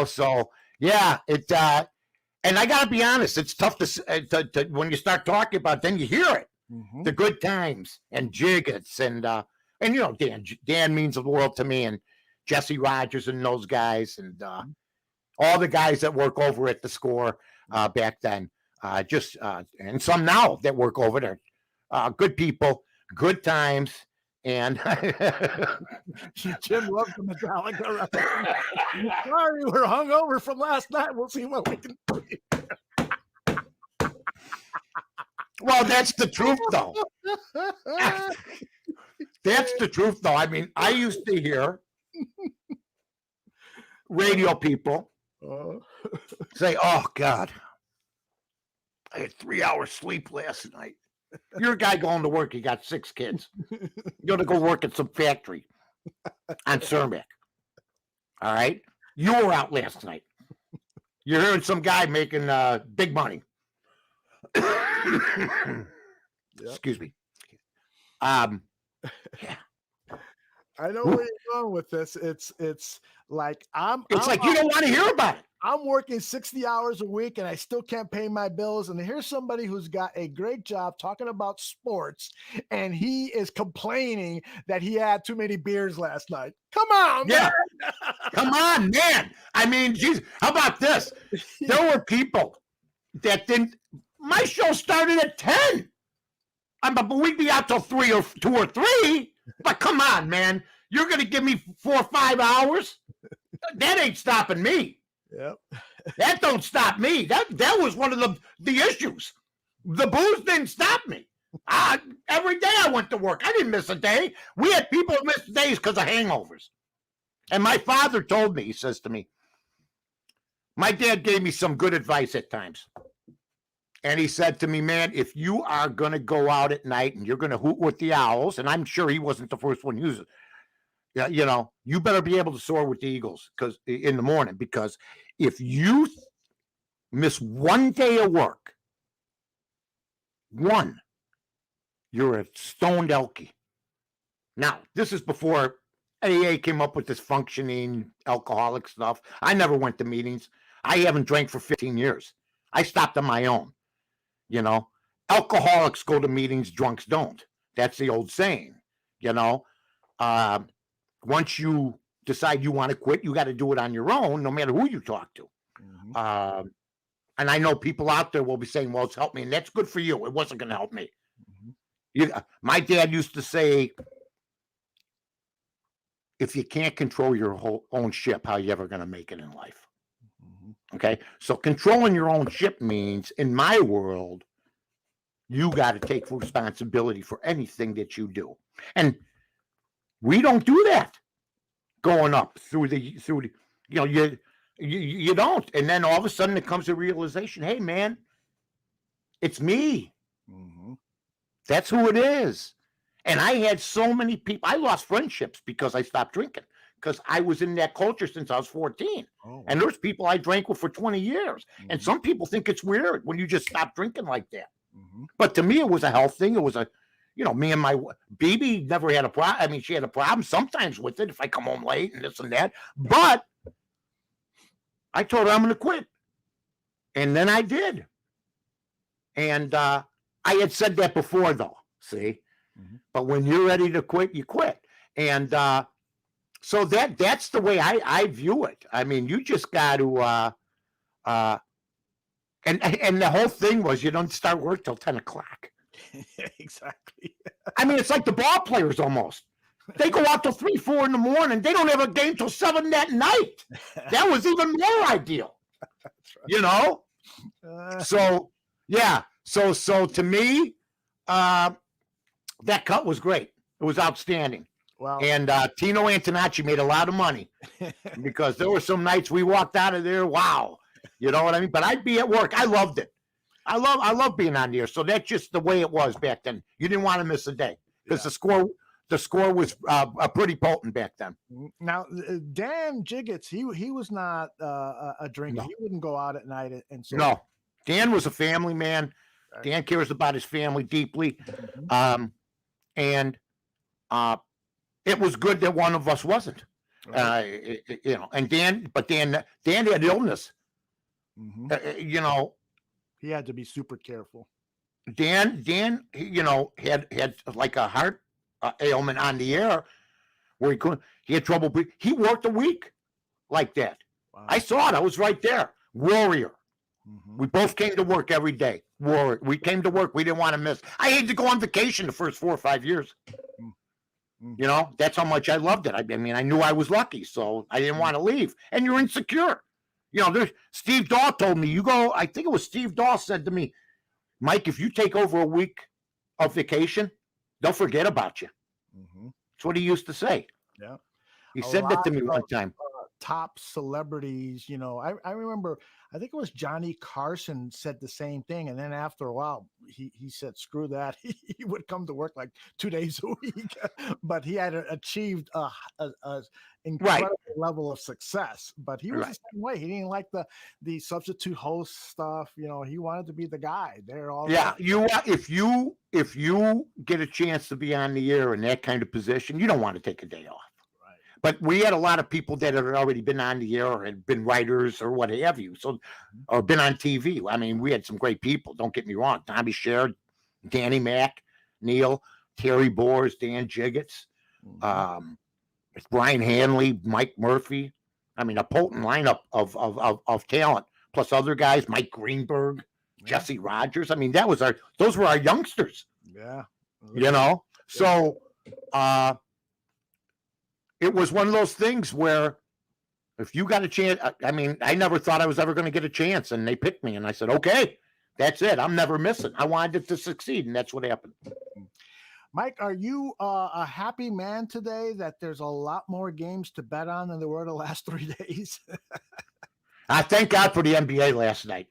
So yeah, and I got to be honest, it's tough to when you start talking about it, then you hear it. Mm-hmm. The good times and Jiggets and Dan means the world to me, and Jesse Rogers and those guys and all the guys that work over at The Score back then, and some now that work over there. Good people, good times, and Jim loves the Metallica record. Sorry, we're hungover from last night. We'll see what we can do. Well, that's the truth, though. That's the truth, though. I mean, I used to hear radio people say, "Oh God, I had 3 hours sleep last night." You're a guy going to work. You got 6 kids. You're going to go work at some factory on Cermak. All right? You were out last night. You're hearing some guy making big money. Excuse me. Yeah. I know where you're going with this. It's like It's like you don't want to hear about it. I'm working 60 hours a week and I still can't pay my bills. And here's somebody who's got a great job talking about sports, and he is complaining that he had too many beers last night. Come on, man. Come on, man. I mean, geez, how about this? There were people that didn't. My show started at 10. But we'd be out till 3 or 2 or 3. But come on, man. You're going to give me 4 or 5 hours? That ain't stopping me. Yep. That don't stop me. That was one of the issues. The booze didn't stop me. Every day I went to work. I didn't miss a day. We had people who missed days because of hangovers. And my father told me, he says to me, my dad gave me some good advice at times. And he said to me, man, if you are going to go out at night and you're going to hoot with the Owls, and I'm sure he wasn't the first one to use it, you know, you better be able to soar with the Eagles because in the morning, because if you miss one day of work, you're a stoned elkie. Now, this is before AA came up with this functioning alcoholic stuff. I never went to meetings. I haven't drank for 15 years. I stopped on my own. You know, alcoholics go to meetings, drunks don't. That's the old saying. You know, once you decide you want to quit, you got to do it on your own, no matter who you talk to. Mm-hmm. And I know people out there will be saying, well, it's helped me. And that's good for you. It wasn't going to help me. Mm-hmm. My dad used to say, if you can't control your own ship, how are you ever going to make it in life? Mm-hmm. Okay. So controlling your own ship means, in my world, you got to take responsibility for anything that you do. And we don't do that going up through the you know, you don't. And then all of a sudden it comes to realization, hey, man, it's me. Mm-hmm. That's who it is. And I had so many people. I lost friendships because I stopped drinking, because I was in that culture since I was 14. Oh. And there's people I drank with for 20 years. Mm-hmm. And some people think it's weird when you just stop drinking like that. Mm-hmm. But to me, it was a health thing. It was you know, me and my BB never had a problem. I mean, she had a problem sometimes with it if I come home late and this and that. But I told her I'm going to quit. And then I did. And I had said that before, though, see? Mm-hmm. But when you're ready to quit, you quit. And so that's the way I view it. I mean, you just got to, and the whole thing was you don't start work till 10 o'clock. Exactly. I mean, it's like the ball players almost. They go out till 3, 4 in the morning. They don't have a game till 7 that night. That was even more ideal. Right. You know? So, yeah. So to me, that cut was great. It was outstanding. Wow. And Tino Antonacci made a lot of money because there were some nights we walked out of there. Wow. You know what I mean? But I'd be at work. I loved it. I love being on the air. So that's just the way it was back then. You didn't want to miss a day because the score was pretty potent back then. Now, Dan Jiggets, he was not a drinker. No. He wouldn't go out at night and so. No, Dan was a family man. Dan cares about his family deeply. Mm-hmm. And it was good that one of us wasn't. Right. You know, and Dan had illness. Mm-hmm. You know, he had to be super careful. Dan, you know, had like a heart ailment on the air where he had trouble breathing. He worked a week like that. Wow. I saw it. I was right there. Warrior. Mm-hmm. We both came to work every day. We came to work. We didn't want to miss. I had to go on vacation the first 4 or 5 years. Mm-hmm. You know, that's how much I loved it. I mean, I knew I was lucky, so I didn't want to leave. And you're insecure. You know, Steve Dahl told me, I think it was Steve Dahl said to me, Mike, if you take over a week of vacation, they'll forget about you. Mm-hmm. That's what he used to say. Yeah. He said that to me one time. Top celebrities, you know, I remember, I think it was Johnny Carson said the same thing. And then after a while, he said, screw that. He would come to work like 2 days a week, but he had achieved a incredible level of success. But he was the same way. He didn't like the substitute host stuff. You know, he wanted to be the guy. They're all if you get a chance to be on the air in that kind of position, you don't want to take a day off. But we had a lot of people that had already been on the air or had been writers or what have you, or been on TV. I mean, we had some great people. Don't get me wrong. Tommy Sher, Danny Mack, Neil, Terry Boers, Dan Jiggets, Brian Hanley, Mike Murphy. I mean, a potent lineup of talent, plus other guys, Mike Greenberg, Jesse Rogers. I mean, those were our youngsters. Yeah. You know, so it was one of those things where if you got a chance, I mean, I never thought I was ever going to get a chance, and they picked me, and I said, okay, that's it. I'm never missing. I wanted it to succeed, and that's what happened. Mike, are you a happy man today that there's a lot more games to bet on than there were the last 3 days? I thank God for the NBA last night.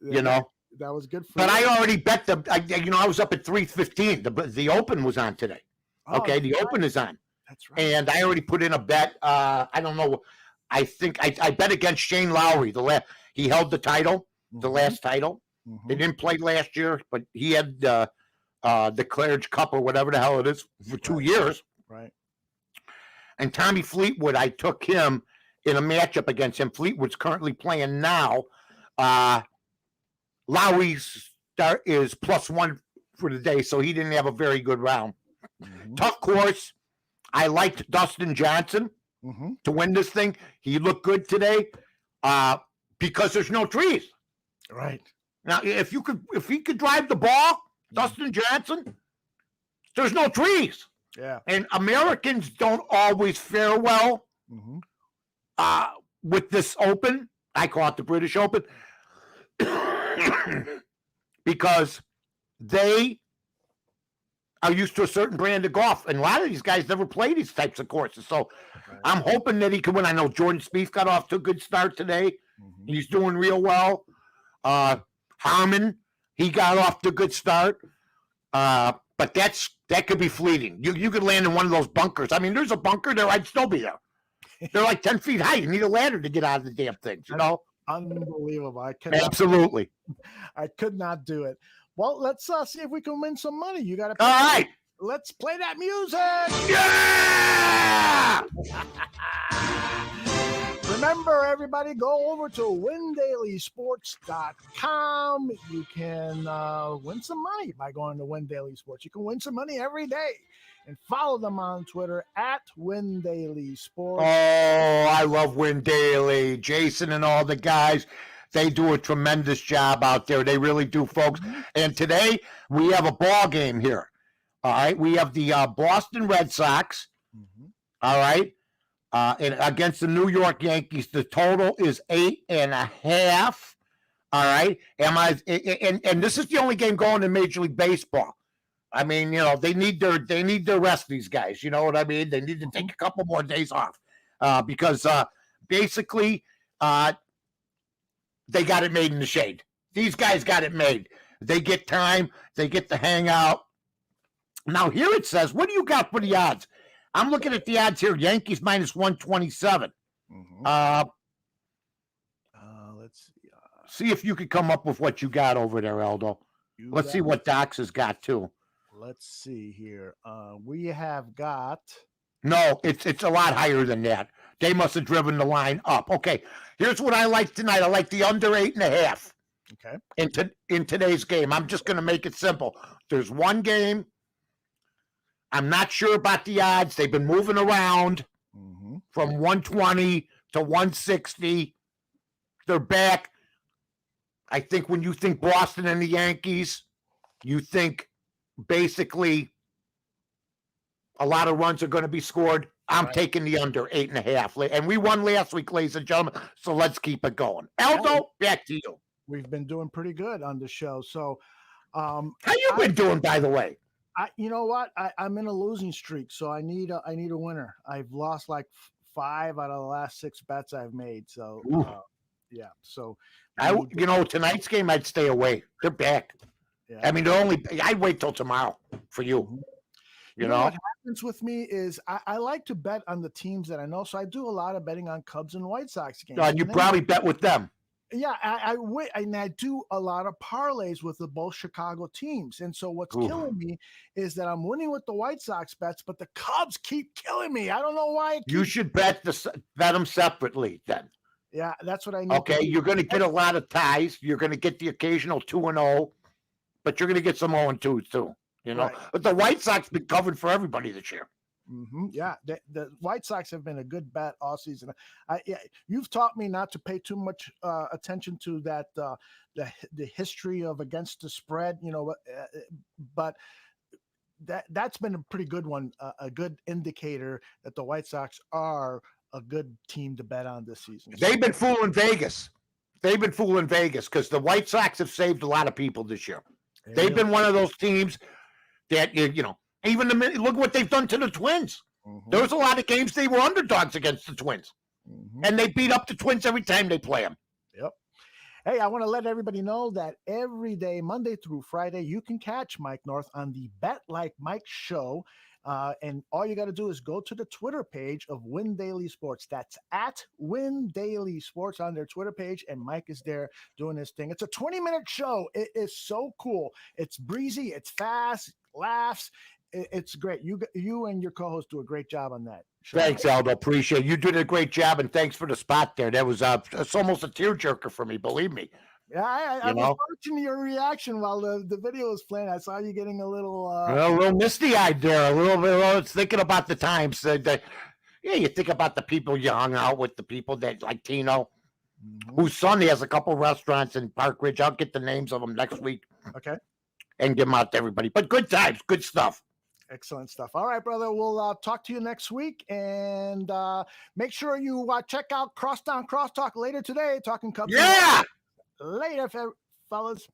You know, that was good for but you. I already bet I was up at 3:15. The Open was on today. Okay, the Open is on. That's right. And I already put in a bet. I don't know. I think I bet against Shane Lowry. He held the title, the last title. They didn't play last year, but he had the Claridge Cup or whatever the hell it is for 2 years. Right. And Tommy Fleetwood, I took him in a matchup against him. Fleetwood's currently playing now. Lowry's start is +1 for the day, so he didn't have a very good round. Tough course. I liked Dustin Johnson to win this thing. He looked good today because there's no trees. Right. Now, if he could drive the ball, Dustin Johnson, there's no trees. Yeah. And Americans don't always fare well with this Open. I call it the British Open because they are used to a certain brand of golf, and a lot of these guys never play these types of courses. So I'm hoping that he can win. I know Jordan Spieth got off to a good start today. He's doing real well. Harmon, he got off to a good start. But that could be fleeting. You could land in one of those bunkers. I mean, there's a bunker there. I'd still be there. They're like 10 feet high. You need a ladder to get out of the damn things, you know? Unbelievable. Absolutely. I could not do it. Well, let's see if we can win some money. You got to. All right. Let's play that music. Yeah! Remember, everybody, go over to windailysports.com. You can win some money by going to Win Daily Sports. You can win some money every day. And follow them on Twitter at Win Daily Sports. Oh, I love Win Daily. Jason and all the guys, they do a tremendous job out there. They really do, folks. And today we have a ball game here. All right. We have the Boston Red Sox. All right. And against the New York Yankees, the total is 8.5. All right. And this is the only game going in Major League Baseball. I mean, you know, they need their rest, these guys. You know what I mean? They need to take a couple more days off because basically they got it made in the shade. These guys got it made. They get time. They get to hang out. Now, here it says, what do you got for the odds? I'm looking at the odds here. Yankees -127. Let's see. See if you could come up with what you got over there, Aldo. Let's see what Docs has got, too. Let's see here. We have got. No, it's a lot higher than that. They must have driven the line up. Okay, here's what I like tonight. I like the under 8.5. Okay. In today's game, I'm just going to make it simple. There's one game. I'm not sure about the odds. They've been moving around from 120 to 160. They're back. I think when you think Boston and the Yankees, you think basically a lot of runs are going to be scored. I'm taking the under 8.5. And we won last week, ladies and gentlemen, so let's keep it going. Aldo, back to you. We've been doing pretty good on the show. So how you been doing, by the way? You know what? I'm in a losing streak, so I need a winner. I've lost like 5 out of the last 6 bets I've made. So yeah. So tonight's game I'd stay away. They're back. Yeah. I mean, I'd wait till tomorrow for you. You know what happens with me is I like to bet on the teams that I know. So I do a lot of betting on Cubs and White Sox games. You probably bet with them. Yeah, I do a lot of parlays with both Chicago teams. And so what's killing me is that I'm winning with the White Sox bets, but the Cubs keep killing me. I don't know why. You should bet them separately then. Yeah, that's what I need. Okay, you're going to get a lot of ties. You're going to get the occasional 2-0, but you're going to get some 0-2s too. You know, but the White Sox been covered for everybody this year. Yeah, the White Sox have been a good bet all season. You've taught me not to pay too much attention to that the history of against the spread. You know, but that's been a pretty good one, a good indicator that the White Sox are a good team to bet on this season. They've been fooling Vegas. Because the White Sox have saved a lot of people this year. They've been one of those teams that, even look what they've done to the Twins. There was a lot of games they were underdogs against the Twins. And they beat up the Twins every time they play them. Yep. Hey, I want to let everybody know that every day, Monday through Friday, you can catch Mike North on the Bet Like Mike show. And all you got to do is go to the Twitter page of Win Daily Sports. That's at Win Daily Sports on their Twitter page. And Mike is there doing his thing. It's a 20-minute show. It is so cool. It's breezy. It's fast. Laughs. It's great. You and your co-host do a great job on that show. Thanks, Aldo. Appreciate it. You did a great job, and thanks for the spot there. That was it's almost a tearjerker for me, believe me. Yeah, I was watching your reaction while the video was playing. I saw you getting a little misty-eyed there. A little bit. I was thinking about the times. You think about the people you hung out with, the people that like Tino, whose son has a couple restaurants in Park Ridge. I'll get the names of them next week. Okay. And give them out to everybody. But good times, good stuff. Excellent stuff. All right, brother. We'll talk to you next week. And make sure you check out Crosstown Crosstalk later today. Talking Cubs. Yeah! Later, fellas.